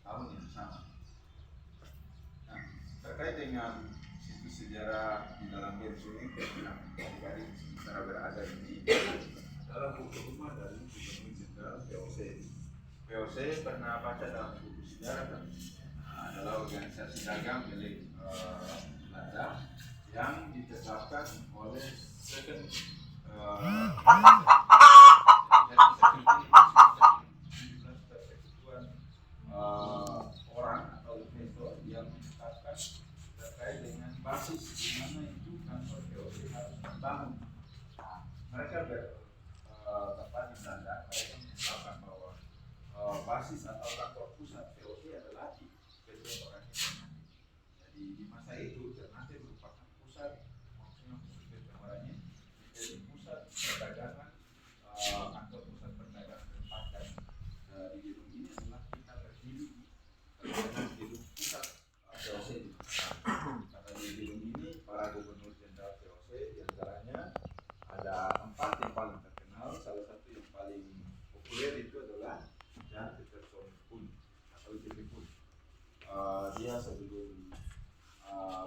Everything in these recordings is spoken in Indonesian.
tahun yang sama. Nah, terkait dengan situs sejarah di dalam Benteng yang adik-adik secara berada ini adalah buku rumah dari Gubernur Jenderal VOC. VOC pernah baca dalam buku sejarah kan, adalah organisasi dagang milik Belanda yang ditetapkan oleh second orang atau investor yang menetapkan terkait dengan basis di mana itu kantor VOC harus dibangun. Mereka bertempat di Belanda, mereka menetapkan bahwa basis atau kantor pusat VOC adalah di Betul Oranye. Jadi di masa itu Ternate merupakan pusat, maksudnya khusus Betul Oranye menjadi pusat perdagangan, kantor pusat perdagangan tempatkan di gedung ini adalah kita berdiri di gedung pusat VOC. Karena di gedung ini para gubernur jenderal VOC diantaranya ada 4 yang paling terkenal. Salah satu yang paling populer itu adalah Jan Peterson Pun atau JP Pun. Dia sebelum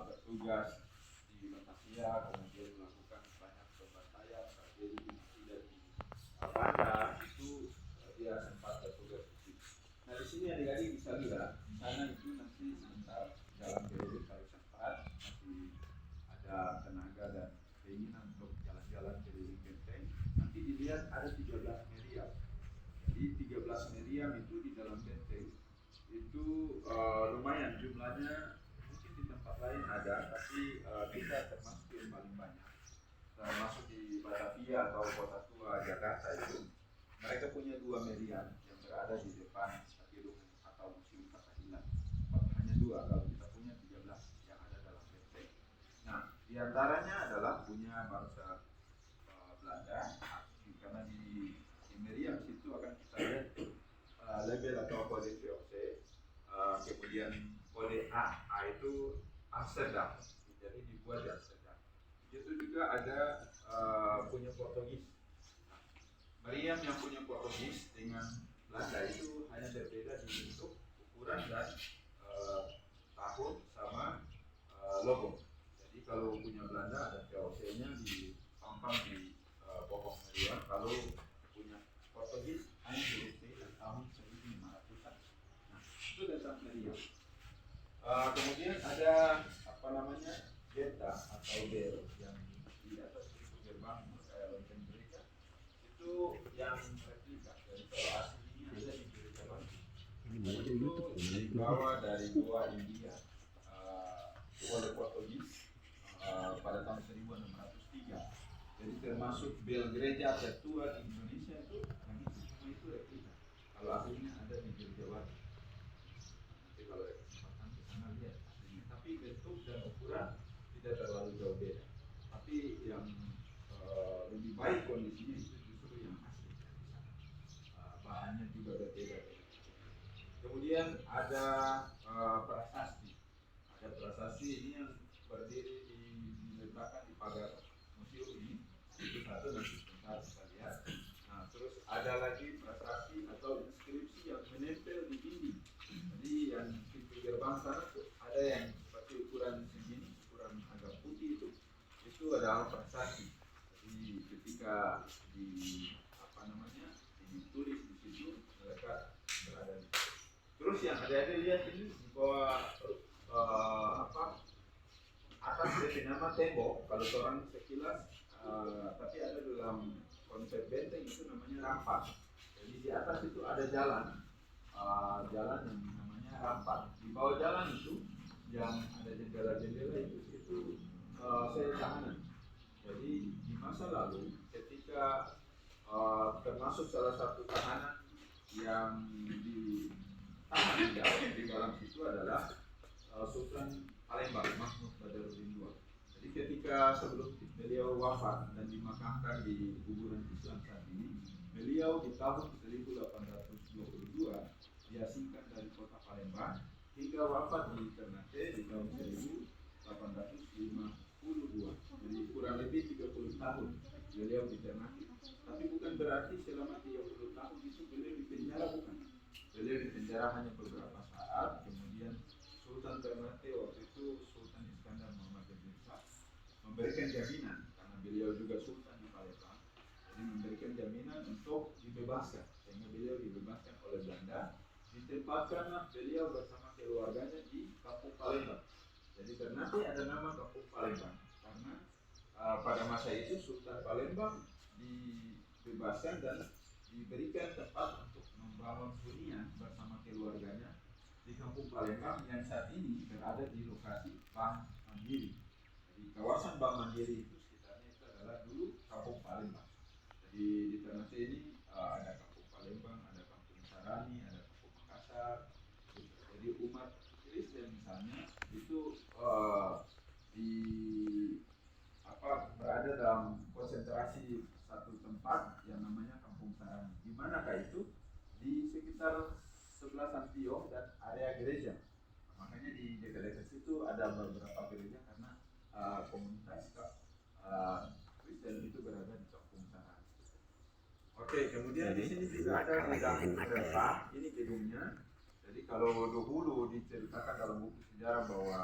bertugas di Batavia kemudian melakukan banyak pembantaian tragedi dan di Banda itu dia sempat bertugas di situ. Nah di sini adik-adik bisa lihat di sana itu nanti sebentar jalan keliling kalau sempat masih ada tenaga dan keinginan untuk jalan-jalan keliling Benteng. Nanti dilihat ada 13 meriam. Jadi 13 meriam itu di dalam Benteng itu lumayan jumlahnya, mungkin di tempat lain ada, tapi kita termasuk yang paling banyak. Termasuk di Batavia atau Kota Tua Jakarta itu mereka punya 2 meriam yang berada di depan gedung atau museum Fathahilah. Hanya 2, kalau kita punya 13 yang ada dalam Benteng. Nah, diantaranya adalah punya bangsa Belanda, karena di meriam situ akan kita lihat label atau kode VOC, kemudian kode A itu Amsterdam, jadi dibuat di Amsterdam. Itu juga ada punya Portugis. Meriam yang punya Portugis dengan Belanda itu hanya berbeda di bentuk, ukuran dan tahun sama logo. Jadi kalau punya Belanda ada VOC-nya di pampang di pokok meriam. Kalau punya Portugis hanya huruf T dan tahun 1500-an. Nah, itu dasar meriam. Kemudian ada apa namanya beta atau bel yang di atas pintu gerbang kayak lonceng gereja itu yang replika. Jadi kalau aslinya ada di gereja Batu. Itu dibawa dari Goa India oleh Portugis pada tahun 1603. Jadi termasuk bel gereja tertua di Indonesia itu yang itu semua itu replika. Kalau aslinya ada di gereja Batu. Nanti kalau ada kesempatan ke sana lihat aslinya. Tapi bentuk dan ukuran tidak terlalu jauh beda. Tapi yang lebih baik kondisinya itu justru yang asli dari sana. Bahannya juga berbeda. Kemudian ada prasasti. Ada prasasti ini yang berdiri diletakkan di pagar museum ini. Itu satu, nanti sebentar kita lihat. Nah, terus ada lagi prasasti atau inskripsi yang menempel di dinding. Jadi yang pintu gerbang sana tuh ada yang seperti ukuran segini, ukuran agak putih itu adalah prasasti. Jadi ketika ditulis di situ mereka berada di situ. Terus yang ada lihat ini di bawah atas dari nama tembok, kalau orang sekilas tapi ada dalam konsep benteng itu namanya rampak. Jadi di atas itu ada jalan yang namanya rampak. Di bawah jalan itu yang ada jendela-jendela itu sel tahanan. Jadi di masa lalu ketika termasuk salah satu tahanan yang ditahan di dalam situ adalah Sultan Palembang Mahmud Badarudin II. Jadi ketika sebelum beliau wafat dan dimakamkan di kuburan Islam saat ini, beliau di tahun 1822 diasingkan dari kota Palembang hingga wafat di Ternate di tahun 1852. Jadi kurang lebih 30 tahun beliau di Ternate. Tapi bukan berarti selama 30 tahun itu beliau di penjara, bukan. Beliau di penjara hanya beberapa saat. memberikan jaminan karena beliau juga sultan di Palembang, jadi memberikan jaminan untuk dibebaskan, sehingga beliau dibebaskan oleh Belanda. Ditempatkanlah beliau bersama keluarganya di Kampung Palembang. Jadi Ternate ada nama Kampung Palembang karena pada masa itu Sultan Palembang dibebaskan dan diberikan tempat untuk membangun hunian bersama keluarganya di Kampung Palembang yang saat ini berada di lokasi Bank Mandiri. Jadi kawasan Bank Mandiri itu sekitarnya itu adalah dulu Kampung Palembang. Jadi di Ternate ini ada Kampung Palembang, ada Kampung Sarani, ada Kampung Makassar. Jadi umat Kristen misalnya itu berada dalam konsentrasi satu tempat yang namanya Kampung Sarani. Di manakah itu? Di sekitar sebelah Santiong dan area gereja. Makanya di dekat-dekat situ ada beberapa gereja karena komunitas Kristen itu berada di Kampung Sarani. Oke, kemudian di sini juga ada gudang rempah. Ini gedungnya. Jadi kalau dahulu diceritakan dalam buku sejarah bahwa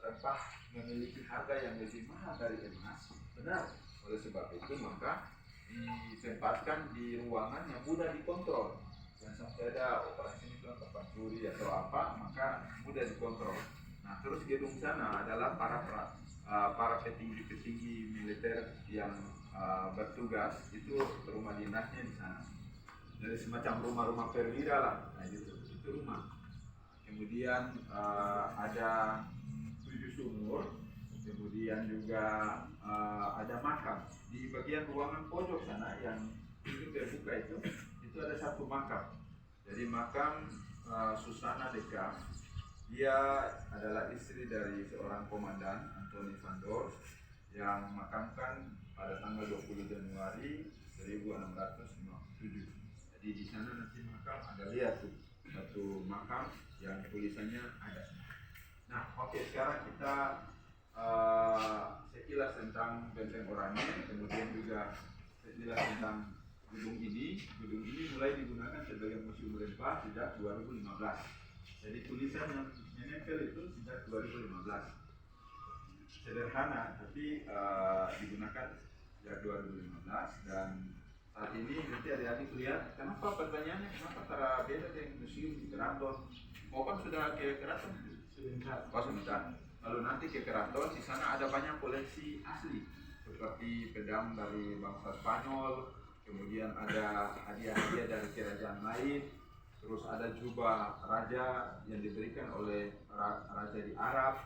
rempah memiliki harga yang lebih mahal dari emas, benar. Oleh sebab itu maka ditempatkan di ruangan yang mudah dikontrol. Jangan sampai ada operasi ini tempat curi atau apa, maka mudah dikontrol. Nah, terus gedung sana adalah para petinggi-petinggi militer yang bertugas, itu rumah dinasnya di sana. Jadi semacam rumah-rumah perwira lah, nah itu rumah. Kemudian ada 7 sumur, kemudian juga ada makam. Di bagian ruangan pojok sana yang itu terbuka itu ada satu makam. Jadi makam Susana Deka, dia adalah istri dari seorang komandan Antoni Vandor yang makamkan pada tanggal 20 Januari 1657. Jadi di sana nanti makam ada lihat tuh satu makam yang tulisannya ada. Nah, oke, sekarang kita sekilas tentang Benteng Oranye, kemudian juga sekilas tentang gedung ini. Gedung ini mulai digunakan sebagai museum rempah sejak 2015. Jadi tulisan yang menempel itu sejak 2015. Sederhana, tapi digunakan sejak 2015 dan saat ini nanti adik-adik lihat. Kenapa pertanyaannya? Kenapa antara beda dengan museum di Keraton? Mau kan sudah ke Keraton? Sebentar. Lalu nanti ke Keraton, di sana ada banyak koleksi asli seperti pedang dari bangsa Spanyol, kemudian ada hadiah-hadiah dari kerajaan lain, terus ada jubah raja yang diberikan oleh raja di Arab,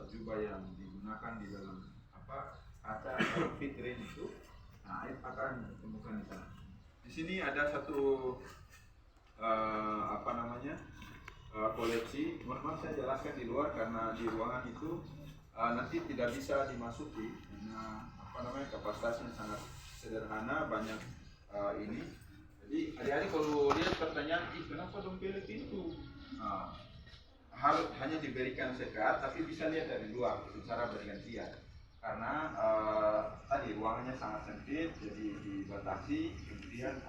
jubah yang digunakan di dalam kaca vitrin itu. Nah, akan ditemukan di sana. Di sini ada satu koleksi. Mohon saya jelaskan di luar karena di ruangan itu nanti tidak bisa dimasuki karena kapasitasnya sangat sederhana, banyak ini. Jadi adik-adik kalau lihat pertanyaan, kenapa dong pilih pintu? Harus hanya diberikan sekat, tapi bisa lihat dari luar secara bergantian. Karena tadi ruangannya sangat sempit, jadi dibatasi. Kemudian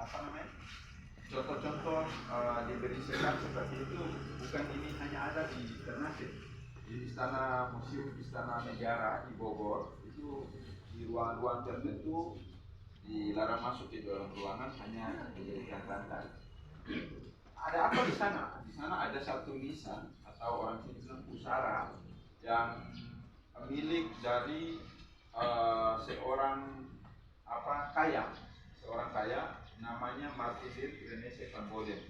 contoh-contoh diberi sekat seperti itu bukan ini hanya ada di Ternate. Di Istana Negara di Bogor itu di ruang-ruang tertentu dilarang masuk di dalam ruangan, hanya diberikan rantai. Ada apa di sana? Di sana ada satu nisan atau orang sini bilang pusara yang milik dari seorang kaya namanya Martinir Renese van Boden.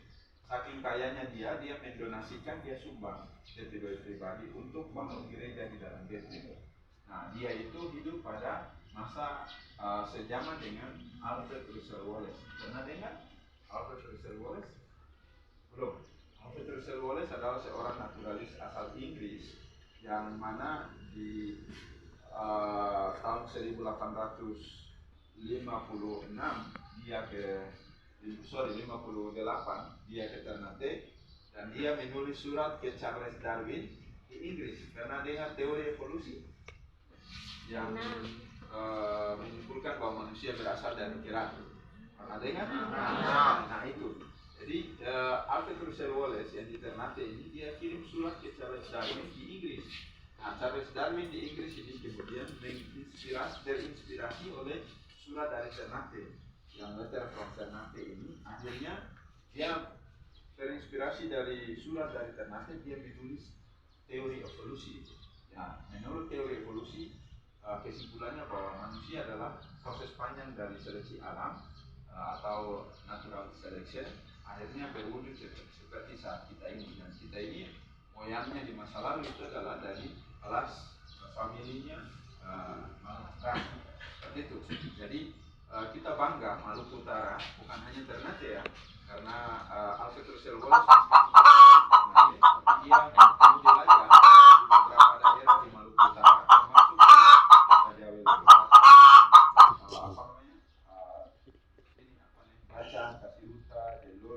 Saking kayanya dia mendonasikan, dia sumbang pribadi untuk bangun gereja di dalam Bethlehem. Nah, dia itu hidup pada masa sejaman dengan Alfred Russel Wallace. Pernah dengar Alfred Russel Wallace? Belum. Alfred Russel Wallace adalah seorang naturalis asal Inggris yang mana di tahun 1856 dia ke 58 dia ke Ternate dan dia menulis surat ke Charles Darwin di Inggris karena dengar teori evolusi yang menyimpulkan bahwa manusia berasal dari kerang. Pernah dengar? Nah itu. Jadi Alfred Russel Wallace yang di Ternate ini dia kirim surat ke Charles Darwin di Inggris. Charles Darwin di Inggris ini kemudian terinspirasi oleh surat dari Ternate, yang letter from Ternate ini. Akhirnya dia terinspirasi dari surat dari Ternate, dia menulis teori evolusi. Ya, menurut teori evolusi, kesimpulannya bahwa manusia adalah proses panjang dari seleksi alam atau natural selection, akhirnya berwujud seperti saat kita ini. Dan kita ini moyangnya di masa lalu itu adalah dari kelas familinya Maluku seperti itu. Jadi kita bangga Maluku Utara, bukan hanya Ternate ya, karena Alfred Russel Wallace dia menjelajah di beberapa daerah di Maluku Utara, termasuk Raja Wele Bacan, Kasihuta, Delor,